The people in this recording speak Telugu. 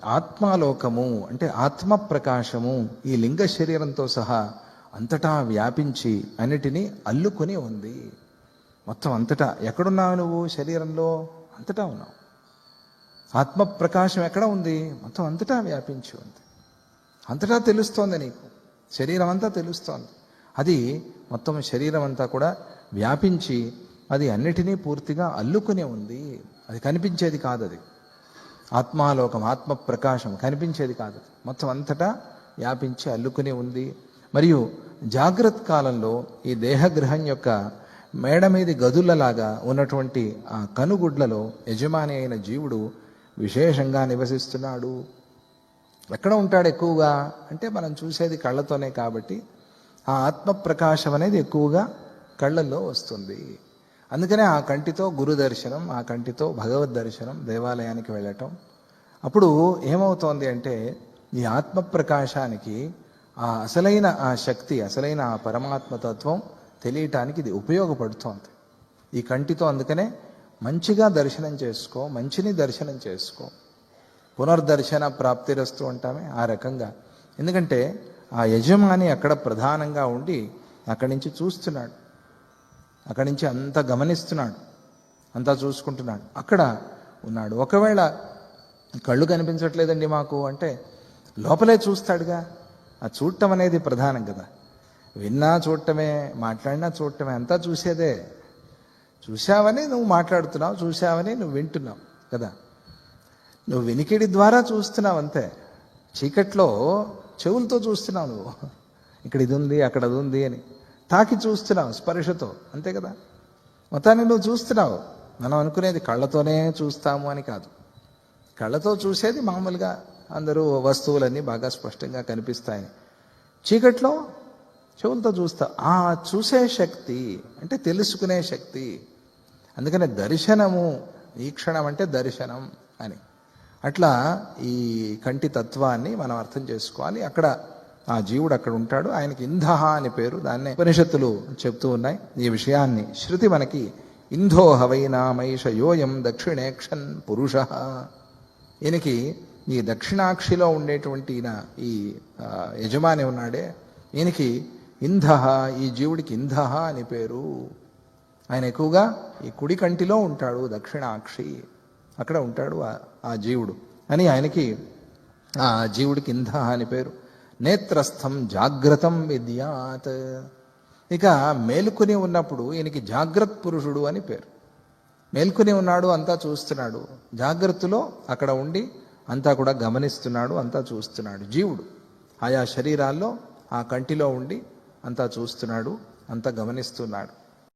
ఆత్మాలోకము అంటే ఆత్మ ప్రకాశము ఈ లింగ శరీరంతో సహా అంతటా వ్యాపించి అన్నిటినీ అల్లుకొని ఉంది. మొత్తం అంతటా ఎక్కడున్నావు నువ్వు? శరీరంలో అంతటా ఉన్నావు. ఆత్మ ప్రకాశం ఎక్కడ ఉంది? మొత్తం అంతటా వ్యాపించి ఉంది. అంతటా తెలుస్తోంది నీకు, శరీరం అంతా తెలుస్తోంది. అది మొత్తం శరీరం అంతా కూడా వ్యాపించి అది అన్నిటినీ పూర్తిగా అల్లుకునే ఉంది. అది కనిపించేది కాదు. అది ఆత్మాలోకం, ఆత్మ ప్రకాశం కనిపించేది కాదు. మొత్తం అంతటా వ్యాపించి అల్లుకునే ఉంది. మరియు జాగ్రత్త కాలంలో ఈ దేహగ్రహం యొక్క మేడ మీది గదులలాగా ఉన్నటువంటి ఆ కనుగుడ్లలో యజమాని అయిన జీవుడు విశేషంగా నివసిస్తున్నాడు. ఎక్కడ ఉంటాడు ఎక్కువగా అంటే మనం చూసేది కళ్ళతోనే కాబట్టి ఆ ఆత్మ ప్రకాశం అనేది ఎక్కువగా కళ్ళల్లో వస్తుంది. అందుకనే ఆ కంటితో గురు దర్శనం, ఆ కంటితో భగవద్ దర్శనం, దేవాలయానికి వెళ్ళటం. అప్పుడు ఏమవుతోంది అంటే ఈ ఆత్మ ప్రకాశానికి ఆ అసలైన ఆ శక్తి, అసలైన ఆ పరమాత్మతత్వం తెలియటానికి ఇది ఉపయోగపడుతోంది ఈ కంటితో. అందుకనే మంచిగా దర్శనం చేసుకో, మంచిని దర్శనం చేసుకో. పునర్దర్శన ప్రాప్తిరస్తు అంటామే ఆ రకంగా. ఎందుకంటే ఆ యజమాని అక్కడ ప్రధానంగా ఉండి అక్కడి నుంచి చూస్తున్నాడు, అక్కడి నుంచి అంతా గమనిస్తున్నాడు, అంతా చూసుకుంటున్నాడు, అక్కడ ఉన్నాడు. ఒకవేళ కళ్ళు కనిపించట్లేదండి మాకు అంటే లోపలే చూస్తాడుగా. ఆ చూడటం అనేది ప్రధానం కదా. విన్నా చూడటమే, మాట్లాడినా చూడటమే, అంతా చూసేదే. చూశావని నువ్వు మాట్లాడుతున్నావు, చూశావని నువ్వు వింటున్నావు కదా. నువ్వు వినికిడి ద్వారా చూస్తున్నావు అంతే. చీకట్లో చెవులతో చూస్తున్నావు నువ్వు, ఇక్కడ ఇది ఉంది అక్కడ అది ఉంది అని. తాకి చూస్తున్నావు స్పర్శతో, అంతే కదా. మొత్తాన్ని నువ్వు చూస్తున్నావు. మనం అనుకునేది కళ్ళతోనే చూస్తాము అని కాదు. కళ్ళతో చూసేది మామూలుగా అందరూ వస్తువులన్నీ బాగా స్పష్టంగా కనిపిస్తాయని. చీకట్లో చెవులతో చూస్తా. ఆ చూసే శక్తి అంటే తెలుసుకునే శక్తి. అందుకనే దర్శనము, ఈక్షణం అంటే దర్శనం అని. అట్లా ఈ కంటి తత్వాన్ని మనం అర్థం చేసుకోవాలి. అక్కడ ఆ జీవుడు అక్కడ ఉంటాడు. ఆయనకి ఇంధహ అని పేరు. దాన్నే ఉపనిషత్తులు చెప్తూ ఉన్నాయి. ఈ విషయాన్ని శృతి మనకి ఇంధో హవైనామైష యోయం దక్షిణేక్షన్ పురుష. ఈయనకి ఈ దక్షిణాక్షిలో ఉండేటువంటి ఈ యజమాని ఉన్నాడే, ఈయనకి ఇంధహ, ఈ జీవుడికి ఇంధహ అని పేరు. ఆయన ఎక్కువగా ఈ కుడి కంటిలో ఉంటాడు, దక్షిణాక్షి అక్కడ ఉంటాడు ఆ జీవుడు అని ఆయనకి ఆ జీవుడికి ఇంధహ అని పేరు. నేత్రస్థం జాగ్రత్తం విద్యాత్. ఇక మేలుకుని ఉన్నప్పుడు ఈయనకి జాగ్రత్త పురుషుడు అని పేరు. మేల్కొని ఉన్నాడు, అంతా చూస్తున్నాడు. జాగ్రత్తలో అక్కడ ఉండి అంతా కూడా గమనిస్తున్నాడు, అంతా చూస్తున్నాడు. జీవుడు ఆయా శరీరాల్లో ఆ కంటిలో ఉండి అంతా చూస్తున్నాడు, అంతా గమనిస్తున్నాడు.